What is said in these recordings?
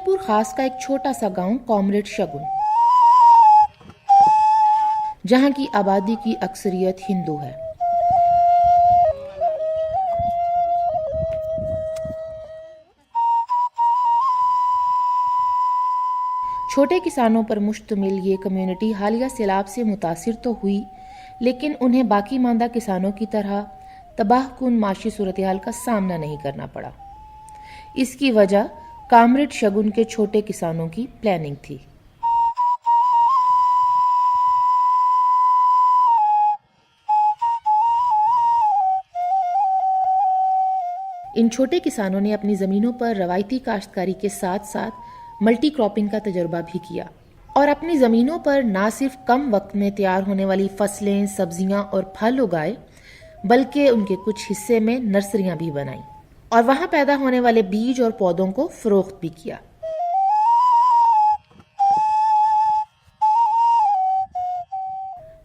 जमालपुर खास का एक छोटा सा गांव कॉमरेड शगुन, जहां की आबादी की अक्सरियत हिंदू है। छोटे किसानों पर मुश्तमिल ये कम्युनिटी हालिया सैलाब से मुतासिर तो हुई, लेकिन उन्हें बाकी मांदा किसानों की तरह तबाहकुन माशी सूरत-ए-हाल का सामना नहीं करना पड़ा। इसकी वजह कॉमरेड शगुन के छोटे किसानों की प्लानिंग थी। इन छोटे किसानों ने अपनी ज़मीनों पर रवायती काश्तकारी के साथ साथ मल्टी क्रॉपिंग का तजुर्बा भी किया और अपनी ज़मीनों पर ना सिर्फ कम वक्त में तैयार होने वाली फसलें, सब्जियां और फल उगाए, बल्कि उनके कुछ हिस्से में नर्सरियां भी बनाई और वहां पैदा होने वाले बीज और पौधों को फरोख्त भी किया।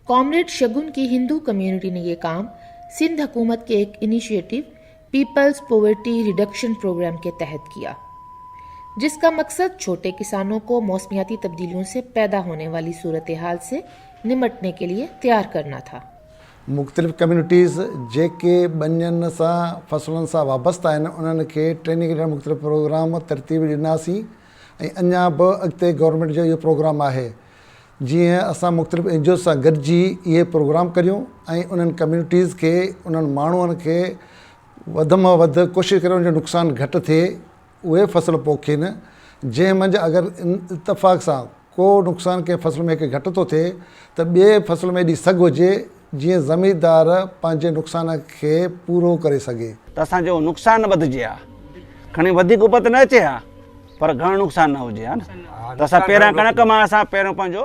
कॉमरेड शगुन की हिंदू कम्युनिटी ने यह काम सिंध हुकूमत के एक initiative people's poverty reduction programme के तहत किया, जिसका मकसद छोटे किसानों को मौसमियाती तब्दीलियों से पैदा होने वाली सूरत-ए-हाल से निमटने के लिए तैयार करना था। मुख्तलिफ़ कम्युनिटीज़ जेके ॿनियनि सां फसलुनि सां वाबस्ता आहिनि, उन्हनि खे ट्रेनिंग ॾियणु मुख्तलिफ़ प्रोग्राम तरतीब ॾिनासीं ऐं अञा बि अॻिते गवर्नमेंट जो इहो प्रोग्राम आहे। जीअं असां मुख्तलिफ़ एन जी ओ सां गॾिजी इहे प्रोग्राम करियूं ऐं उन्हनि कम्युनिटीज़ खे, उन्हनि माण्हुनि खे वधि में वधि कोशिशि करियूं जो नुक़सानु घटि थिए, उहे फसल पोखीनि। जंहिं मंझि अगरि इतफ़ाक़ सां को नुक़सानु कंहिं फसल में घटि थो थिए त ॿिए फसल में एॾी सघ हुजे जीअं ज़मींदार पंहिंजे नुक़सान खे पूरो करे सघे। त असांजो नुक़सानु वधिजे हा, खणी वधीक उपत न अचे हा, पर घणो नुक़सानु न हुजे हा न। त असां पहिरियां कणक मां असां पहिरियों पंहिंजो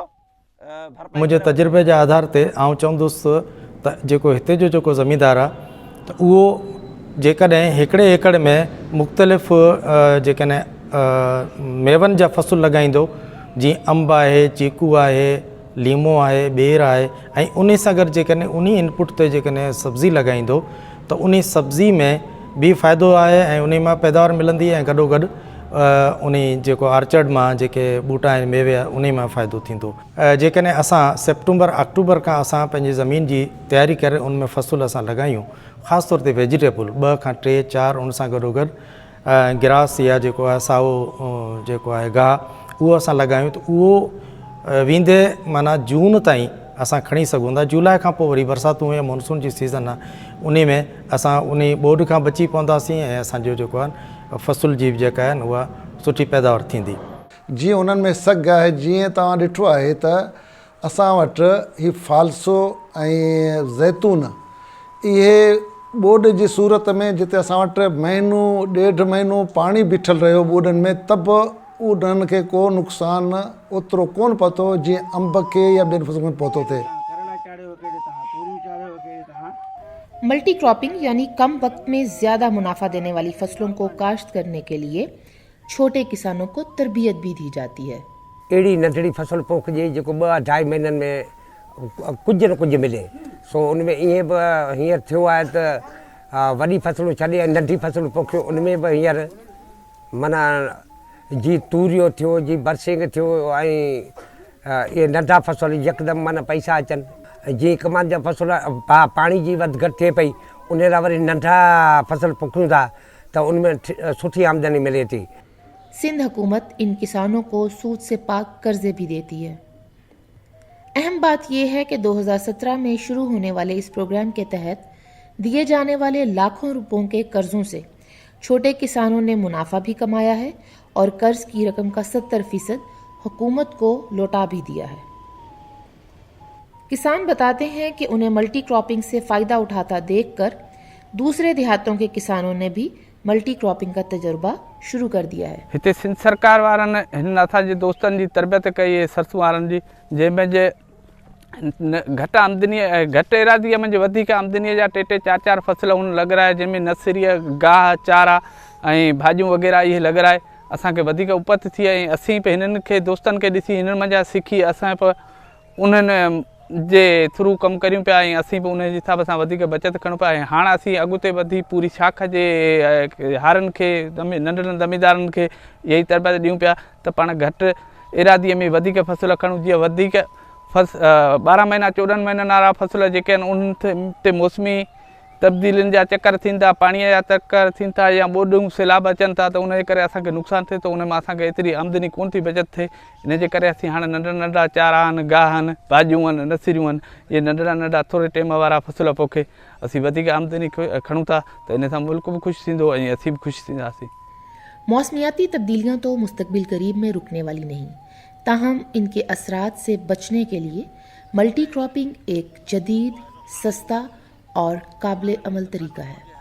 मुंहिंजे तजुर्बे जे आधार ते आउं चवंदुसि त जेको हिते जो जेको ज़मींदार आहे त उहो जेकॾहिं हिकिड़े एकड़ में मुख़्तलिफ़ जेकॾहिं मेवनि जा फसल लॻाईंदो, जीअं अंब आहे, चीकू आहे, लीमो आहे, बेर आहे, ऐं उन सां गॾु जेकॾहिं उन इनपुट ते जेकॾहिं सब्ज़ी लॻाईंदो त उन सब्ज़ी में बि फ़ाइदो आहे ऐं उन मां पैदावार मिलंदी ऐं गॾोगॾु उन जेको आर्चर्ड मां जेके ॿूटा आहिनि, मेवे आहे, उन मां फ़ाइदो थींदो। जेकॾहिं असां सेप्टेम्बर अक्टूबर खां असां पंहिंजी ज़मीन जी तयारी करे उन में फसल असां लॻायूं, ख़ासि तौर ते वेजिटेबल 2 खां 3 4 उन सां गॾोगॾु ग्रास या जेको आहे साओ जेको आहे गाह, उहो असां लॻायूं त उहो वेंदे माना जून ताईं असां खणी सघूं था। जुलाई खां पोइ वरी बरसातूं या मानसून जी सीज़न आहे, उन में असां उन ॿोॾि खां बची पवंदासीं ऐं असांजो जेको आहे फसल जी जेका आहे उहा सुठी पैदावार थींदी। जीअं उन्हनि में सघ आहे, जीअं तव्हां ॾिठो आहे त असां वटि हीउ फालसो ऐं ज़ैतून, इहे ॿोॾि जी सूरत में जिते असां वटि महीनो 1.5 महीनो पाणी बीठल रहियो ॿोॾनि में, त बि उन्हनि खे को नुक़सानु ओतिरो कोन पहुतो जीअं अंब खे या ॿियनि फसलुनि में पहुतो थिए। मल्टी क्रॉपिंग यानी कम वक्त में ज़्यादा मुनाफा देने वाली फसलों को काश्त करने के लिए छोटे किसानों को तरबियत भी दी जाती है। अहिड़ी नंढड़ी फसल पोखिजे जेको 2-2.5 महीननि में कुझु न कुझु मिले। सो उन में ईअं बि हींअर थियो आहे त वॾी फसलूं छॾे नंढी फसलूं पोखियो, उन में बि हींअर माना जी तूरियो थियो, जी बरसिंग थियो ऐं इहे नंढा फसल यकदमि माना पैसा अचनि। जीअं कमान जा फसल पाणी जी वधि घटि थिए पई, उन लाइ वरी नंढा फसल पोखूं था त उनमें सुठी आमदनी मिले थी। सिंध हुकूमत इन किसानों को सूद से पाक कर्जे भी देती है। अहम बात यह है कि 2017 में शुरू होने वाले इस प्रोग्राम के तहत दिए जाने वाले लाखों रुपयों के कर्जों से छोटे किसानों ने मुनाफा भी कमाया है और कर्ज की रकम का 70% हुकूमत को लौटा भी दिया है। किसान बताते हैं कि उन्हें मल्टी क्रॉपिंग से फ़ायदा उठाता देखकर दूसरे देहातों के किसानों ने भी मल्टी क्रॉपिंग का तजुर्बा शुरू कर दिया है। हिते सिंध सरकार वारनि हिन असांजे दोस्तनि जी तरबियत कई आहे सरसू वारनि जी, जंहिंमें जे घटि आमदनी घटि इरादीअ में वधीक आमदनीअ जा 3-3 4-4 फसल हुन लॻराए, जंहिंमें नर्सरीअ गाह चारा ऐं भाॼियूं वग़ैरह इहे लॻराए असांखे वधीक उपत थी। ऐं असीं बि हिननि खे दोस्तनि खे ॾिसी हिननि मञा सिखी असां बि उन्हनि जे थ्रू कमु करियूं पिया ऐं असीं बि उन जे हिसाब सां वधीक बचति करूं पिया ऐं हाणे असीं अॻिते वधी पूरी शाख जे हारनि खे नंढड़नि ज़मीदारनि खे इहा ई तरबियत ॾियूं पिया त पाण घटि इरादीअ में वधीक फसल खणूं, जीअं वधीक 12 महीना 14 महीननि वारा फसल जेके आहिनि उन्हनि ते मौसमी तब्दीलियुनि जा चकर थीनि था, पाणीअ जा चकर थियनि था या ॿोॾियूं सैलाब अचनि था, त उनजे करे असांखे नुक़सानु थिए थो, उन मां असांखे एतिरी आमदनी कोन थी बचति थिए। इन जे करे असीं हाणे नंढा नंढा चारा आहिनि, गाह आहिनि, भाॼियूं आहिनि, नसिरियूं आहिनि, इहे नंढड़ा नंढा थोरे टाइम वारा फसल पोखे असीं वधीक आमदनी खणूं था, त इन सां मुल्क बि ख़ुशि थींदो ऐं असीं बि ख़ुशि थींदासीं। मौसमियाती तब्दीलियां तो मुस्तकबिल करीब में रुकने वाली नहीं, ताहम इनके असरात से बचने के लिए मल्टी क्रॉपिंग एक जदीद, सस्ता और काबिल अमल तरीका है।